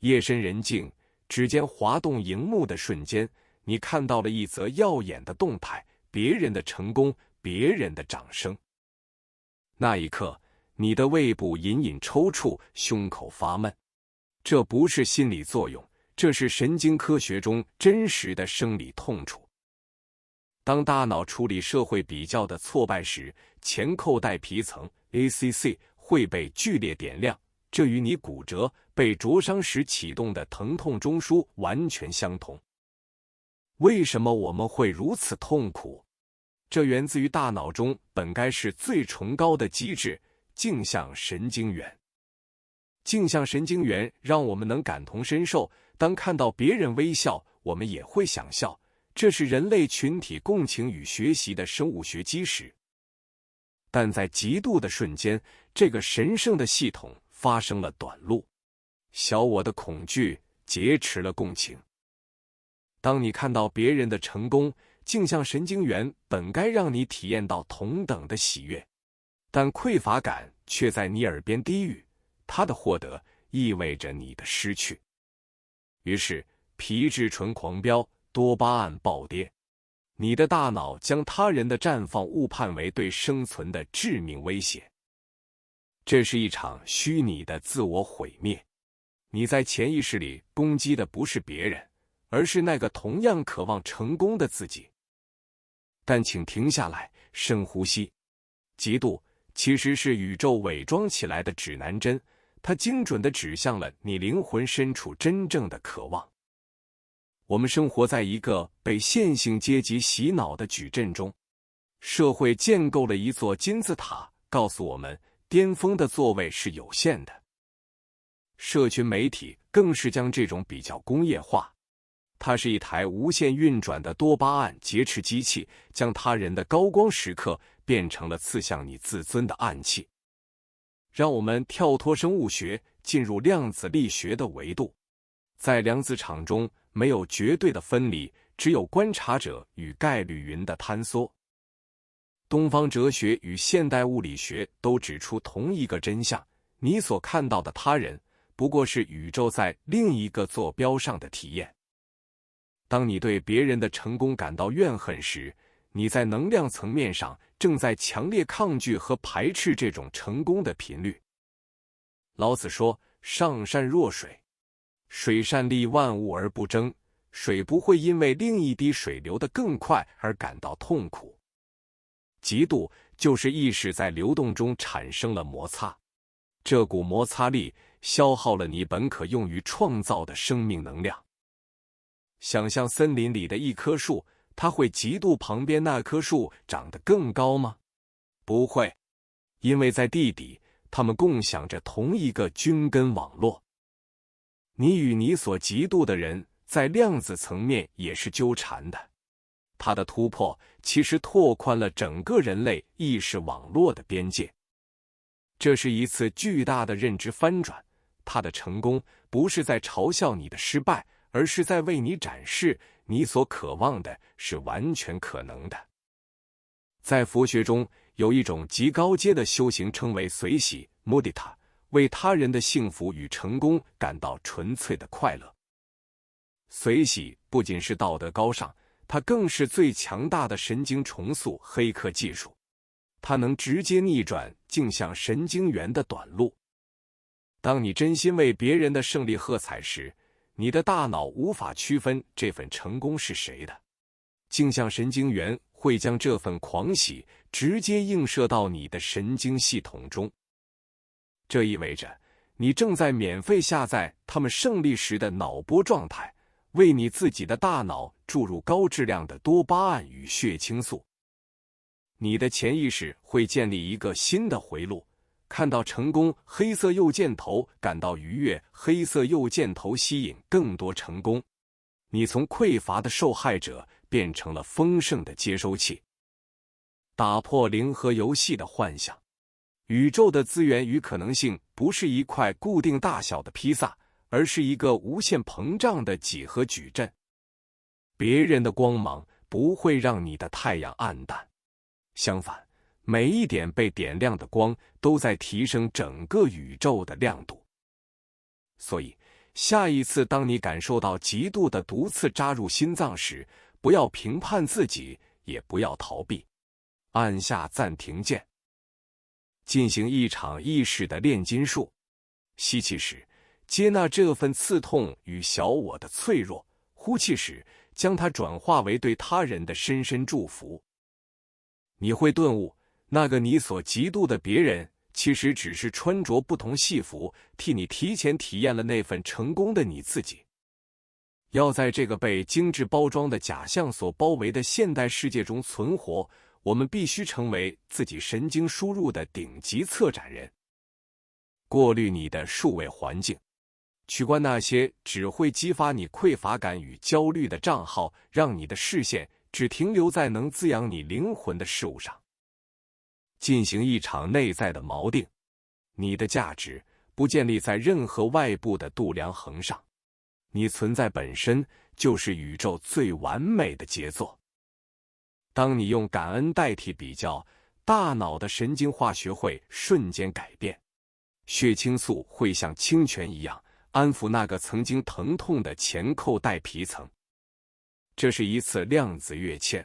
夜深人静，指尖滑动荧幕的瞬间，你看到了一则耀眼的动态，别人的成功，别人的掌声。那一刻，你的胃部隐隐抽搐，胸口发闷。这不是心理作用，这是神经科学中真实的生理痛楚。当大脑处理社会比较的挫败时，前扣带皮层 ACC 会被剧烈点亮，这与你骨折、被灼伤时启动的疼痛中枢完全相同。为什么我们会如此痛苦？这源自于大脑中本该是最崇高的机制——镜像神经元。镜像神经元让我们能感同身受，当看到别人微笑，我们也会想笑。这是人类群体共情与学习的生物学基石。但在嫉妒的瞬间，这个神圣的系统发生了短路，小我的恐惧劫持了共情。当你看到别人的成功，镜像神经元本该让你体验到同等的喜悦，但匮乏感却在你耳边低语，他的获得意味着你的失去。于是皮质醇狂飙，多巴胺暴跌，你的大脑将他人的绽放误判为对生存的致命威胁。这是一场虚拟的自我毁灭。你在潜意识里攻击的不是别人，而是那个同样渴望成功的自己。但请停下来，深呼吸。嫉妒其实是宇宙伪装起来的指南针，它精准地指向了你灵魂深处真正的渴望。我们生活在一个被线性阶级洗脑的矩阵中，社会建构了一座金字塔，告诉我们巅峰的座位是有限的。社群媒体更是将这种比较工业化，它是一台无限运转的多巴胺劫持机器，将他人的高光时刻变成了刺向你自尊的暗器。让我们跳脱生物学，进入量子力学的维度。在量子场中，没有绝对的分离，只有观察者与概率云的坍缩。东方哲学与现代物理学都指出同一个真相：你所看到的他人，不过是宇宙在另一个坐标上的体验。当你对别人的成功感到怨恨时，你在能量层面上正在强烈抗拒和排斥这种成功的频率。老子说：“上善若水，水善利万物而不争，水不会因为另一滴水流得更快而感到痛苦。”嫉妒就是意识在流动中产生了摩擦，这股摩擦力消耗了你本可用于创造的生命能量。想象森林里的一棵树，它会嫉妒旁边那棵树长得更高吗？不会，因为在地底，它们共享着同一个菌根网络。你与你所嫉妒的人在量子层面也是纠缠的，它的突破其实拓宽了整个人类意识网络的边界。这是一次巨大的认知翻转，它的成功不是在嘲笑你的失败，而是在为你展示你所渴望的是完全可能的。在佛学中，有一种极高阶的修行称为随喜 mudita， 为他人的幸福与成功感到纯粹的快乐。随喜不仅是道德高尚，它更是最强大的神经重塑黑客技术，它能直接逆转镜像神经元的短路。当你真心为别人的胜利喝彩时，你的大脑无法区分这份成功是谁的，镜像神经元会将这份狂喜直接映射到你的神经系统中。这意味着你正在免费下载他们胜利时的脑波状态，为你自己的大脑注入高质量的多巴胺与血清素。你的潜意识会建立一个新的回路，看到成功，黑色右箭头感到愉悦，黑色右箭头吸引更多成功。你从匮乏的受害者变成了丰盛的接收器。打破零和游戏的幻想。宇宙的资源与可能性不是一块固定大小的披萨，而是一个无限膨胀的几何矩阵。别人的光芒不会让你的太阳暗淡，相反，每一点被点亮的光都在提升整个宇宙的亮度。所以，下一次当你感受到极度的毒刺扎入心脏时，不要评判自己，也不要逃避，按下暂停键，进行一场意识的炼金术。吸气时，接纳这份刺痛与小我的脆弱；呼气时，将它转化为对他人的深深祝福。你会顿悟，那个你所嫉妒的别人，其实只是穿着不同戏服，替你提前体验了那份成功的你自己。要在这个被精致包装的假象所包围的现代世界中存活，我们必须成为自己神经输入的顶级策展人。过滤你的数位环境，取关那些只会激发你匮乏感与焦虑的账号，让你的视线只停留在能滋养你灵魂的事物上。进行一场内在的锚定，你的价值不建立在任何外部的度量衡上，你存在本身就是宇宙最完美的杰作。当你用感恩代替比较，大脑的神经化学会瞬间改变，血清素会像清泉一样安抚那个曾经疼痛的前扣带皮层。这是一次量子跃迁，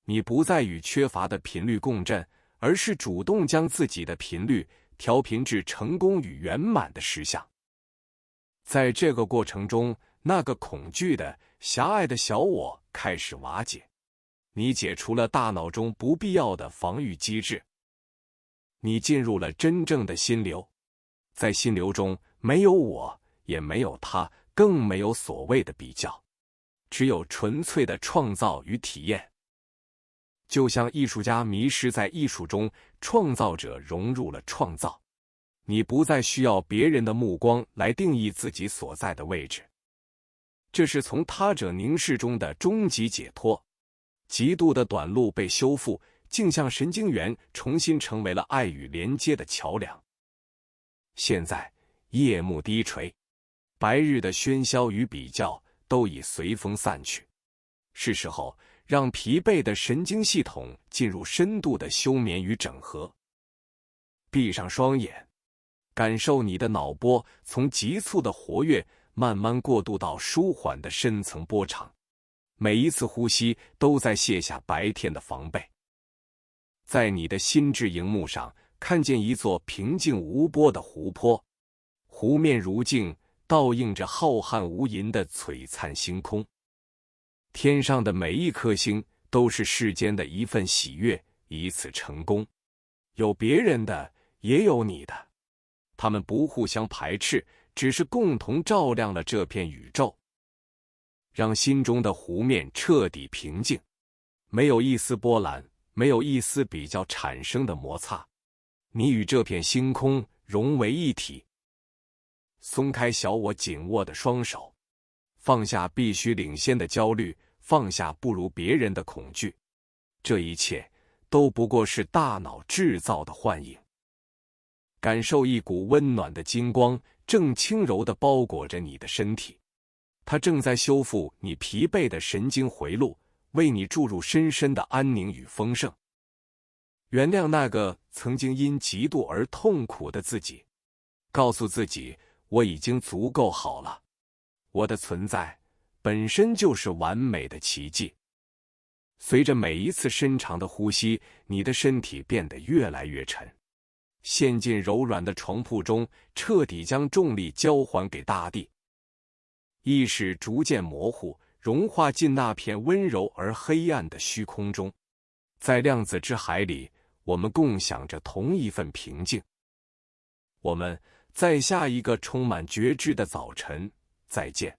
你不再与缺乏的频率共振，而是主动将自己的频率调频至成功与圆满的实相。在这个过程中，那个恐惧的、狭隘的小我开始瓦解，你解除了大脑中不必要的防御机制，你进入了真正的心流。在心流中，没有我，也没有他，更没有所谓的比较，只有纯粹的创造与体验。就像艺术家迷失在艺术中，创造者融入了创造。你不再需要别人的目光来定义自己所在的位置，这是从他者凝视中的终极解脱。极度的短路被修复，镜像神经元重新成为了爱与连接的桥梁。现在夜幕低垂，白日的喧嚣与比较都已随风散去，是时候让疲惫的神经系统进入深度的休眠与整合。闭上双眼，感受你的脑波从急促的活跃慢慢过渡到舒缓的深层波长，每一次呼吸都在卸下白天的防备。在你的心智荧幕上，看见一座平静无波的湖泊，湖面如镜，倒映着浩瀚无垠的璀璨星空。天上的每一颗星都是世间的一份喜悦，一次成功。有别人的，也有你的，他们不互相排斥，只是共同照亮了这片宇宙。让心中的湖面彻底平静，没有一丝波澜，没有一丝比较产生的摩擦。你与这片星空融为一体。松开小我紧握的双手，放下必须领先的焦虑，放下不如别人的恐惧。这一切都不过是大脑制造的幻影。感受一股温暖的金光正轻柔地包裹着你的身体，它正在修复你疲惫的神经回路，为你注入深深的安宁与丰盛。原谅那个曾经因嫉妒而痛苦的自己，告诉自己，我已经足够好了，我的存在本身就是完美的奇迹。随着每一次深长的呼吸，你的身体变得越来越沉，陷进柔软的床铺中，彻底将重力交还给大地。意识逐渐模糊，融化进那片温柔而黑暗的虚空中。在量子之海里，我们共享着同一份平静。我们在下一个充满觉知的早晨再见。